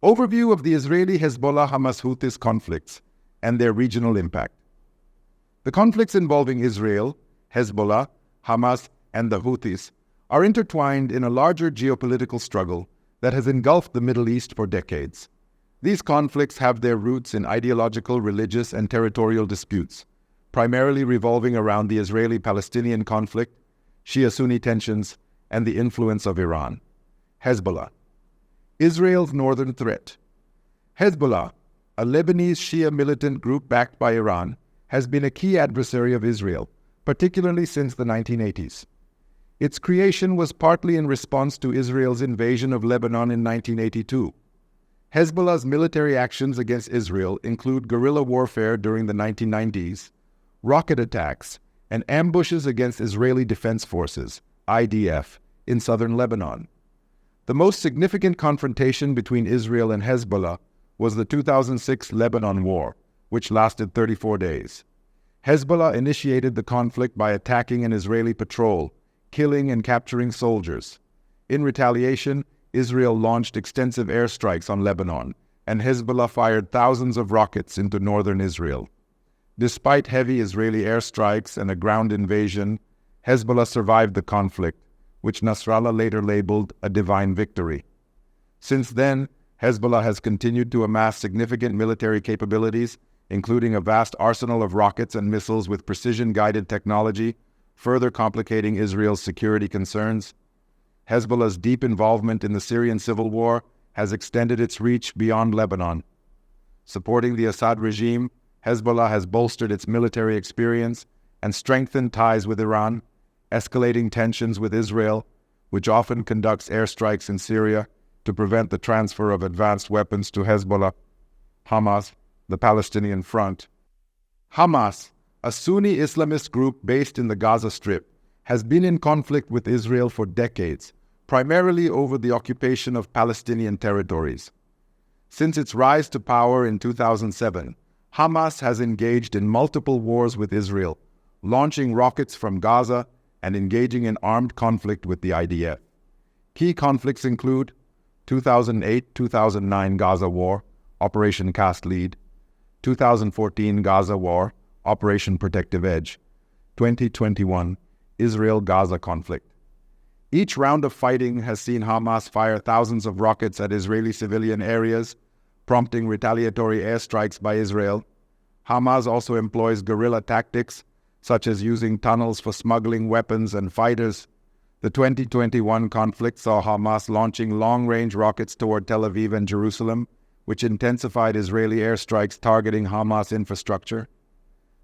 Overview of the Israeli-Hezbollah-Hamas-Houthis conflicts and their regional impact. The conflicts involving Israel, Hezbollah, Hamas, and the Houthis are intertwined in a larger geopolitical struggle that has engulfed the Middle East for decades. These conflicts have their roots in ideological, religious, and territorial disputes, primarily revolving around the Israeli-Palestinian conflict, Shia-Sunni tensions, and the influence of Iran. Hezbollah. Israel's northern threat. Hezbollah, a Lebanese Shia militant group backed by Iran, has been a key adversary of Israel, particularly since the 1980s. Its creation was partly in response to Israel's invasion of Lebanon in 1982. Hezbollah's military actions against Israel include guerrilla warfare during the 1990s, rocket attacks, and ambushes against Israeli Defense Forces, IDF, in southern Lebanon. The most significant confrontation between Israel and Hezbollah was the 2006 Lebanon War, which lasted 34 days. Hezbollah initiated the conflict by attacking an Israeli patrol, killing and capturing soldiers. In retaliation, Israel launched extensive airstrikes on Lebanon, and Hezbollah fired thousands of rockets into northern Israel. Despite heavy Israeli airstrikes and a ground invasion, Hezbollah survived the conflict, which Nasrallah later labeled a divine victory. Since then, Hezbollah has continued to amass significant military capabilities, including a vast arsenal of rockets and missiles with precision-guided technology, further complicating Israel's security concerns. Hezbollah's deep involvement in the Syrian civil war has extended its reach beyond Lebanon. Supporting the Assad regime, Hezbollah has bolstered its military experience and strengthened ties with Iran, escalating tensions with Israel, which often conducts airstrikes in Syria to prevent the transfer of advanced weapons to Hezbollah. Hamas, the Palestinian Front. Hamas, a Sunni Islamist group based in the Gaza Strip, has been in conflict with Israel for decades, primarily over the occupation of Palestinian territories. Since its rise to power in 2007, Hamas has engaged in multiple wars with Israel, launching rockets from Gaza and engaging in armed conflict with the IDF. Key conflicts include 2008-2009 Gaza War, Operation Cast Lead, 2014 Gaza War, Operation Protective Edge, 2021 Israel-Gaza conflict. Each round of fighting has seen Hamas fire thousands of rockets at Israeli civilian areas, prompting retaliatory airstrikes by Israel. Hamas also employs guerrilla tactics, such as using tunnels for smuggling weapons and fighters. The 2021 conflict saw Hamas launching long-range rockets toward Tel Aviv and Jerusalem, which intensified Israeli airstrikes targeting Hamas infrastructure.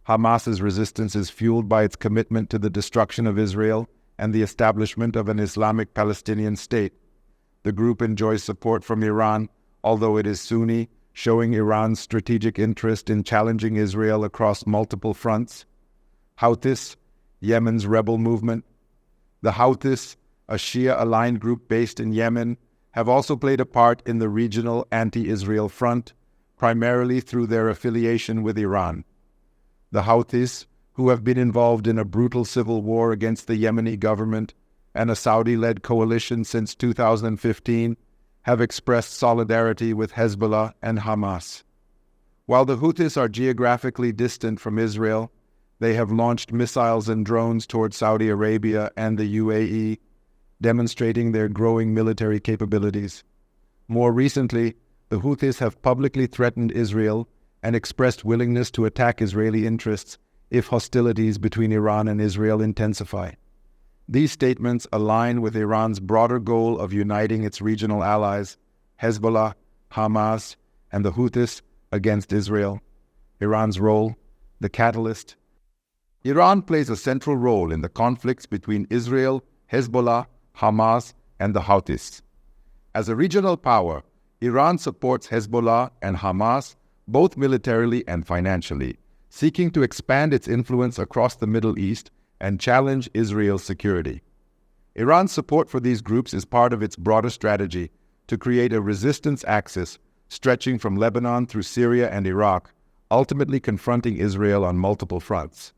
Hamas's resistance is fueled by its commitment to the destruction of Israel and the establishment of an Islamic Palestinian state. The group enjoys support from Iran, although it is Sunni, showing Iran's strategic interest in challenging Israel across multiple fronts. Houthis, Yemen's rebel movement. The Houthis, a Shia-aligned group based in Yemen, have also played a part in the regional anti-Israel front, primarily through their affiliation with Iran. The Houthis, who have been involved in a brutal civil war against the Yemeni government and a Saudi-led coalition since 2015, have expressed solidarity with Hezbollah and Hamas. While the Houthis are geographically distant from Israel, they have launched missiles and drones toward Saudi Arabia and the UAE, demonstrating their growing military capabilities. More recently, the Houthis have publicly threatened Israel and expressed willingness to attack Israeli interests if hostilities between Iran and Israel intensify. These statements align with Iran's broader goal of uniting its regional allies, Hezbollah, Hamas, and the Houthis, against Israel. Iran's role, the catalyst. Iran plays a central role in the conflicts between Israel, Hezbollah, Hamas, and the Houthis. As a regional power, Iran supports Hezbollah and Hamas both militarily and financially, seeking to expand its influence across the Middle East and challenge Israel's security. Iran's support for these groups is part of its broader strategy to create a resistance axis stretching from Lebanon through Syria and Iraq, ultimately confronting Israel on multiple fronts.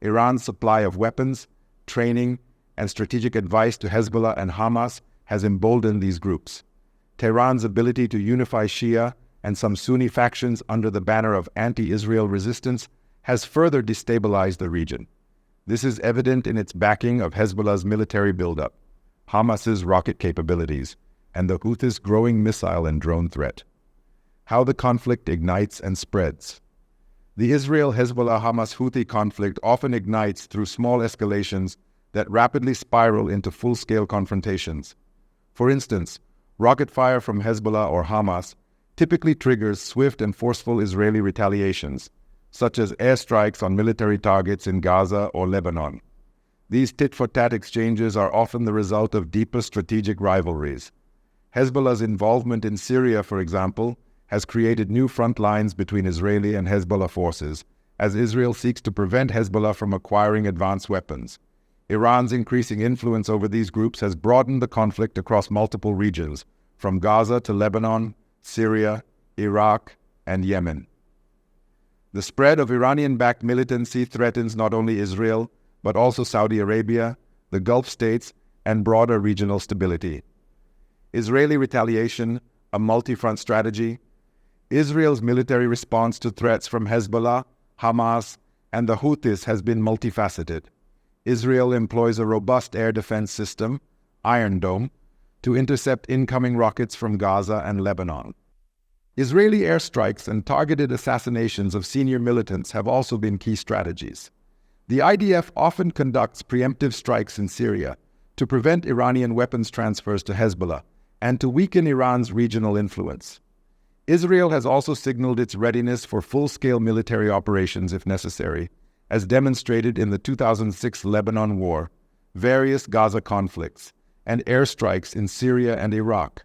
Iran's supply of weapons, training, and strategic advice to Hezbollah and Hamas has emboldened these groups. Tehran's ability to unify Shia and some Sunni factions under the banner of anti-Israel resistance has further destabilized the region. This is evident in its backing of Hezbollah's military buildup, Hamas's rocket capabilities, and the Houthis' growing missile and drone threat. How the conflict ignites and spreads. The Israel-Hezbollah-Hamas-Houthi conflict often ignites through small escalations that rapidly spiral into full-scale confrontations. For instance, rocket fire from Hezbollah or Hamas typically triggers swift and forceful Israeli retaliations, such as airstrikes on military targets in Gaza or Lebanon. These tit-for-tat exchanges are often the result of deeper strategic rivalries. Hezbollah's involvement in Syria, for example, has created new front lines between Israeli and Hezbollah forces, as Israel seeks to prevent Hezbollah from acquiring advanced weapons. Iran's increasing influence over these groups has broadened the conflict across multiple regions, from Gaza to Lebanon, Syria, Iraq, and Yemen. The spread of Iranian-backed militancy threatens not only Israel, but also Saudi Arabia, the Gulf states, and broader regional stability. Israeli retaliation, a multi-front strategy. Israel's military response to threats from Hezbollah, Hamas, and the Houthis has been multifaceted. Israel employs a robust air defense system, Iron Dome, to intercept incoming rockets from Gaza and Lebanon. Israeli airstrikes and targeted assassinations of senior militants have also been key strategies. The IDF often conducts preemptive strikes in Syria to prevent Iranian weapons transfers to Hezbollah and to weaken Iran's regional influence. Israel has also signaled its readiness for full-scale military operations if necessary, as demonstrated in the 2006 Lebanon War, various Gaza conflicts, and airstrikes in Syria and Iraq.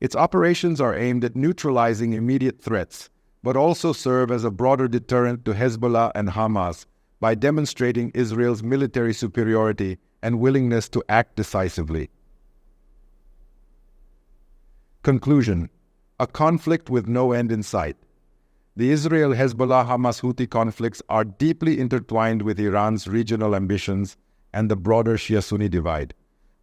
Its operations are aimed at neutralizing immediate threats, but also serve as a broader deterrent to Hezbollah and Hamas by demonstrating Israel's military superiority and willingness to act decisively. Conclusion: a conflict with no end in sight. The Israel-Hezbollah-Hamas-Houthi conflicts are deeply intertwined with Iran's regional ambitions and the broader Shia-Sunni divide.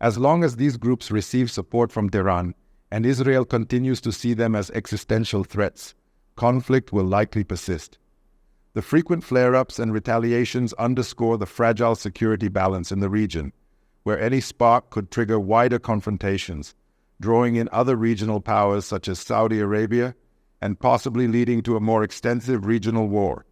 As long as these groups receive support from Tehran, and Israel continues to see them as existential threats, conflict will likely persist. The frequent flare-ups and retaliations underscore the fragile security balance in the region, where any spark could trigger wider confrontations, drawing in other regional powers such as Saudi Arabia, and possibly leading to a more extensive regional war.